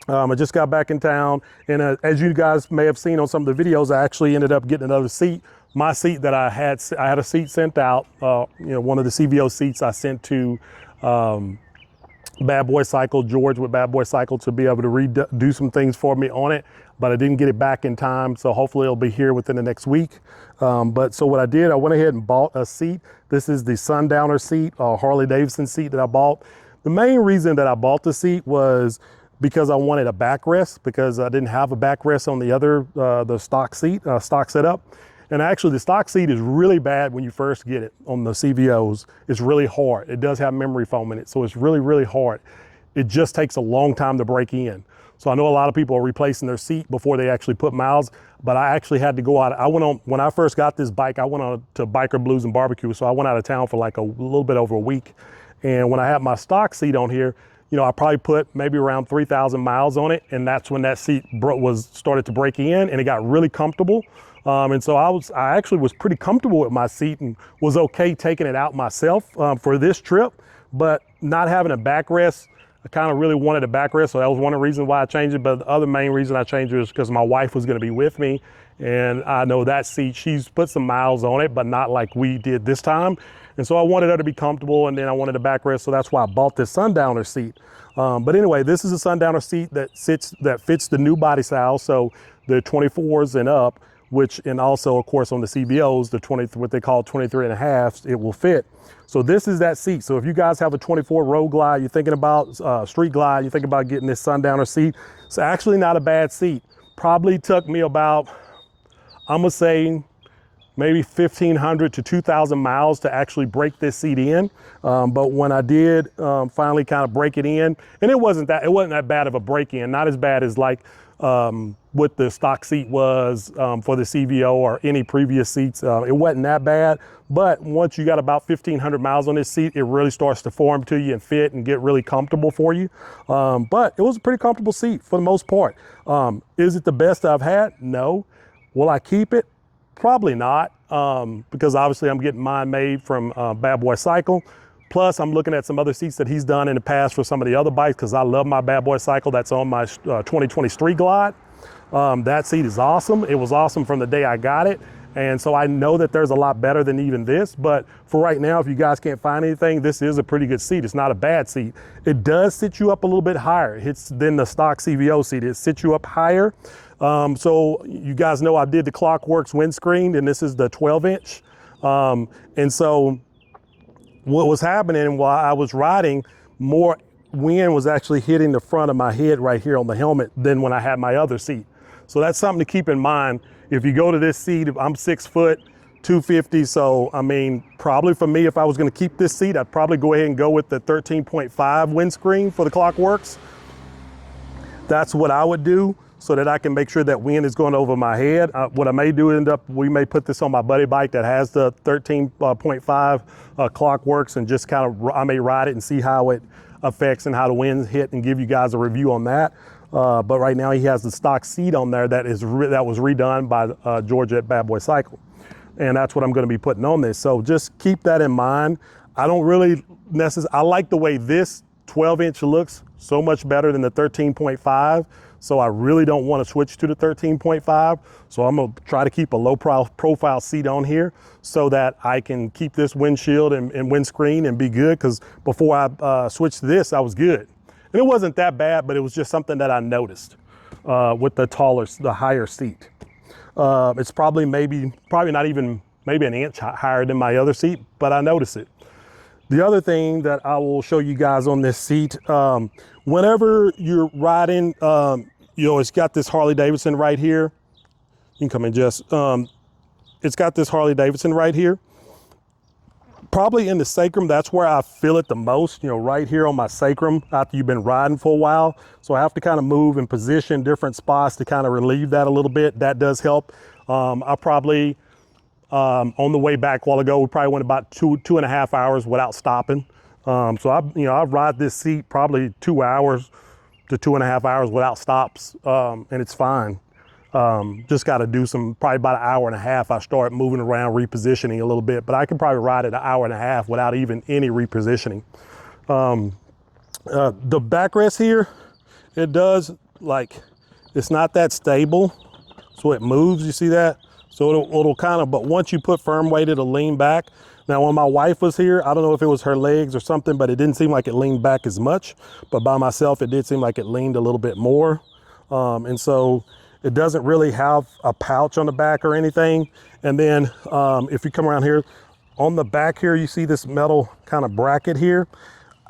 I just got back in town, and as you guys may have seen on some of the videos, I actually ended up getting another seat. My seat that I had a seat sent out, one of the CVO seats I sent to Bad Boy Cycle, George with Bad Boy Cycle, to be able to do some things for me on it, but I didn't get it back in time, so hopefully it'll be here within the next week. So what I did, I went ahead and bought a seat. This is the Sundowner seat, Harley Davidson seat that I bought. The main reason that I bought the seat was because I wanted a backrest, because I didn't have a backrest on the other, the stock seat, stock setup. And actually the stock seat is really bad when you first get it on the CVOs. It's really hard. It does have memory foam in it, so it's really, really hard. It just takes a long time to break in. So I know a lot of people are replacing their seat before they actually put miles, but I actually had to go out. When I first got this bike, I went on to Biker Blues and Barbecue, so I went out of town for like a little bit over a week. And when I had my stock seat on here, I probably put maybe around 3,000 miles on it, and that's when that seat started to break in, and it got really comfortable. And so I actually was pretty comfortable with my seat and was okay taking it out myself for this trip, but not having a backrest. I kind of really wanted a backrest, so that was one of the reasons why I changed it. But the other main reason I changed it is because my wife was going to be with me, and I know that seat, she's put some miles on it, but not like we did this time. And so I wanted her to be comfortable, and then I wanted a backrest, so that's why I bought this Sundowner seat. But anyway, this is a Sundowner seat that fits the new body style, so the 24s and up, and also of course on the CVOs, what they call 23 and a half, it will fit. So this is that seat. So if you guys have a 24 Road Glide, you're thinking about Street Glide, you're thinking about getting this Sundowner seat, it's actually not a bad seat. Probably took me about, I'm gonna say, maybe 1,500 to 2,000 miles to actually break this seat in. But when I did finally kind of break it in, and it wasn't that bad of a break in, not as bad as like what the stock seat was for the CVO or any previous seats. It wasn't that bad, but once you got about 1,500 miles on this seat, it really starts to form to you and fit and get really comfortable for you. But it was a pretty comfortable seat for the most part. Is it the best I've had? No. Will I keep it? Probably not, because obviously I'm getting mine made from Bad Boy Cycle. Plus, I'm looking at some other seats that he's done in the past for some of the other bikes, because I love my Bad Boy Cycle that's on my 2020 Street Glide. That seat is awesome. It was awesome from the day I got it. And so I know that there's a lot better than even this, but for right now, if you guys can't find anything, this is a pretty good seat. It's not a bad seat. It does sit you up a little bit higher than the stock CVO seat. It sits you up higher. So you guys know I did the Clockworks windscreen, and this is the 12-inch. And so what was happening while I was riding, more wind was actually hitting the front of my head right here on the helmet than when I had my other seat. So that's something to keep in mind. If you go to this seat, I'm 6 foot, 250. So, I mean, probably for me, if I was going to keep this seat, I'd probably go ahead and go with the 13.5 windscreen for the Clockworks. That's what I would do, so that I can make sure that wind is going over my head. What I may do, we may put this on my buddy bike that has the 13.5 Clockworks, and just kind of, I may ride it and see how it affects and how the winds hit, and give you guys a review on that. But right now he has the stock seat on there that was redone by George at Bad Boy Cycle. And that's what I'm gonna be putting on this. So just keep that in mind. I don't really I like the way this 12-inch looks so much better than the 13.5. So I really don't want to switch to the 13.5. So I'm gonna try to keep a low profile seat on here so that I can keep this windshield and windscreen and be good. Because before I switched to this, I was good. And it wasn't that bad, but it was just something that I noticed with the higher seat. It's probably not even maybe an inch higher than my other seat, but I noticed it. The other thing that I will show you guys on this seat, whenever you're riding, it's got this Harley Davidson right here. You can come in it's got this Harley Davidson right here. Probably in the sacrum, that's where I feel it the most, right here on my sacrum after you've been riding for a while. So I have to kind of move and position different spots to kind of relieve that a little bit. That does help. I probably, on the way back a while ago, we probably went about 2.5 hours without stopping. So I ride this seat probably 2 hours to 2.5 hours without stops, and it's fine. Just got to do probably about 1.5 hours. I start moving around, repositioning a little bit, but I can probably ride it 1.5 hours without even any repositioning. The backrest here, it does like, it's not that stable. So it moves, you see that? So it'll kind of, but once you put firm weight, it'll lean back. Now, when my wife was here, I don't know if it was her legs or something, but it didn't seem like it leaned back as much. But by myself, it did seem like it leaned a little bit more. And so it doesn't really have a pouch on the back or anything. And then if you come around here, on the back here, you see this metal kind of bracket here.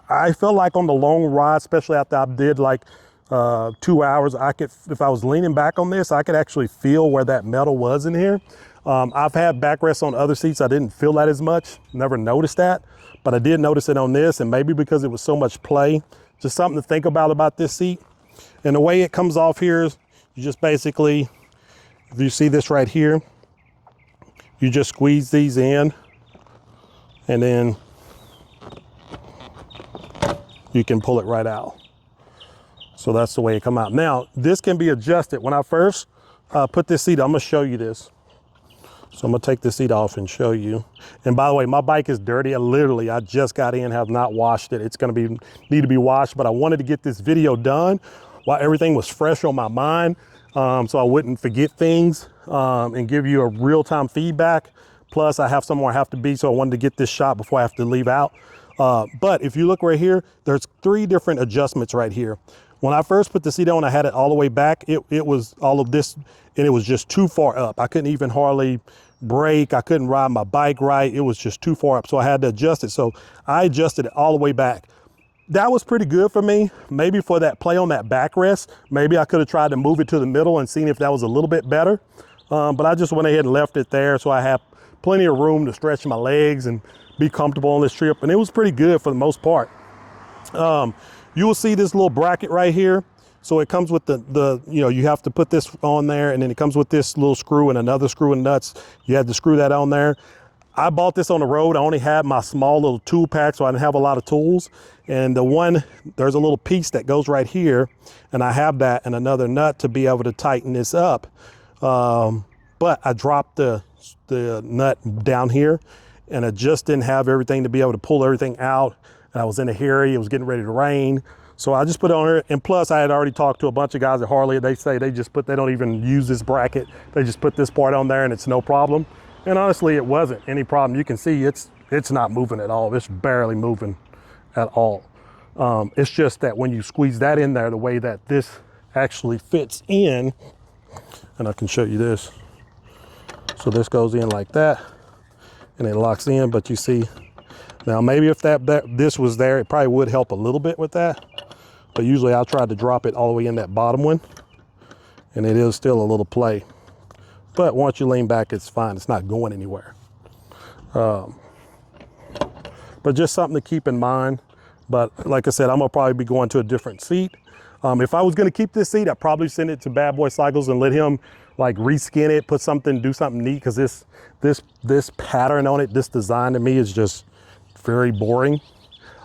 I felt like on the long ride, especially after I did like 2 hours, I could, if I was leaning back on this, I could actually feel where that metal was in here. I've had backrests on other seats. I didn't feel that as much, never noticed that, but I did notice it on this, and maybe because it was so much play, just something to think about this seat. And the way it comes off here is you just basically, if you see this right here, you just squeeze these in, and then you can pull it right out. So that's the way it come out. Now, this can be adjusted. When I first put this seat, I'm gonna show you this. So I'm gonna take this seat off and show you. And by the way, my bike is dirty. I just got in, have not washed it. It's gonna need to be washed, but I wanted to get this video done while everything was fresh on my mind, so I wouldn't forget things and give you a real-time feedback. Plus, I have somewhere I have to be, so I wanted to get this shot before I have to leave out. But if you look right here, there's 3 different adjustments right here. When I first put the seat on, I had it all the way back. It was all of this, and it was just too far up. I couldn't even hardly brake. I couldn't ride my bike right. It was just too far up, so I had to adjust it. So I adjusted it all the way back. That was pretty good for me. Maybe for that play on that backrest, maybe I could have tried to move it to the middle and seen if that was a little bit better. But I just went ahead and left it there, so I have plenty of room to stretch my legs and be comfortable on this trip, and it was pretty good for the most part. You will see this little bracket right here. So it comes with you have to put this on there, and then it comes with this little screw and another screw and nuts. You had to screw that on there. I bought this on the road. I only had my small little tool pack, so I didn't have a lot of tools. And there's a little piece that goes right here, and I have that and another nut to be able to tighten this up. But I dropped the nut down here, and I just didn't have everything to be able to pull everything out. And I was in a hurry. It was getting ready to rain. So I just put it on here. And plus, I had already talked to a bunch of guys at Harley. They say they don't even use this bracket. They just put this part on there and it's no problem. And honestly, it wasn't any problem. You can see it's not moving at all. It's barely moving at all. It's just that when you squeeze that in there, the way that this actually fits in, and I can show you this. So this goes in like that, and it locks in, but you see, now maybe if this was there, it probably would help a little bit with that. But usually I'll try to drop it all the way in that bottom one, and it is still a little play. But once you lean back, it's fine. It's not going anywhere. But just something to keep in mind. But like I said, I'm gonna probably be going to a different seat. If I was gonna keep this seat, I'd probably send it to Bad Boy Cycles and let him like reskin it, do something neat, because this pattern on it, this design to me is just very boring.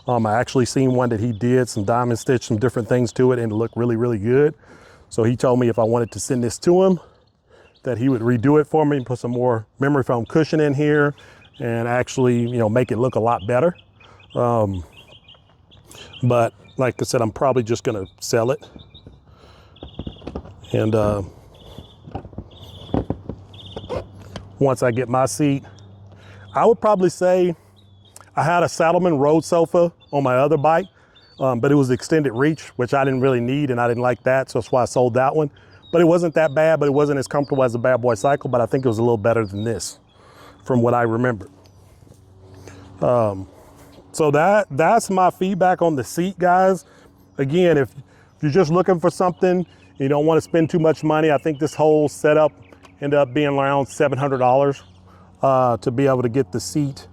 I actually seen one that he did, some diamond stitch, some different things to it, and it looked really, really good. So he told me if I wanted to send this to him, that he would redo it for me and put some more memory foam cushion in here and actually, make it look a lot better. But like I said, I'm probably just gonna sell it. And once I get my seat, I would probably say I had a Saddleman road sofa on my other bike, but it was extended reach, which I didn't really need, and I didn't like that, so that's why I sold that one. But it wasn't that bad, but it wasn't as comfortable as the Bad Boy Cycle, but I think it was a little better than this, from what I remember. So that's my feedback on the seat, guys. Again, if you're just looking for something, you don't want to spend too much money, I think this whole setup ended up being around $700 to be able to get the seat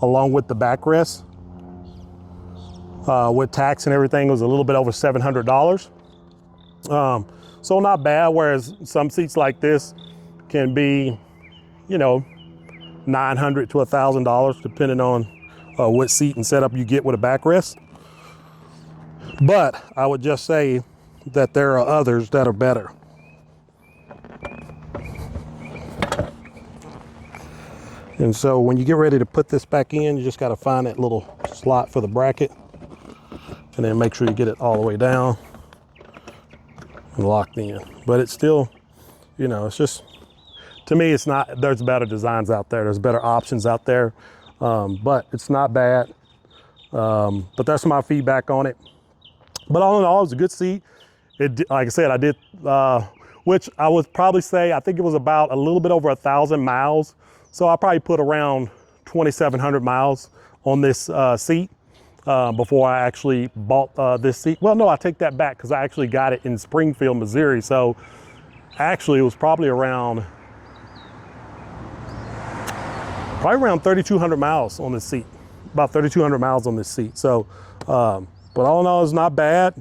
along with the backrest. With tax and everything, it was a little bit over $700. So not bad, whereas some seats like this can be, $900 to $1,000, depending on what seat and setup you get with a backrest. But I would just say that there are others that are better. And so when you get ready to put this back in, you just got to find that little slot for the bracket, and then make sure you get it all the way down. locked in. But it's still, you know, it's just, to me, it's not, there's better designs out there. There's better options out there. But it's not bad. But that's my feedback on it. But all in all, it was a good seat. Like I said, I did, which I would probably say, I think it was about a little bit over 1,000 miles. So I probably put around 2,700 miles on this seat before I actually bought this seat. Well, no, I take that back because I actually got it in Springfield, Missouri. So actually it was probably around 3,200 miles on this seat, about 3,200 miles on this seat. So, but all in all, it's not bad.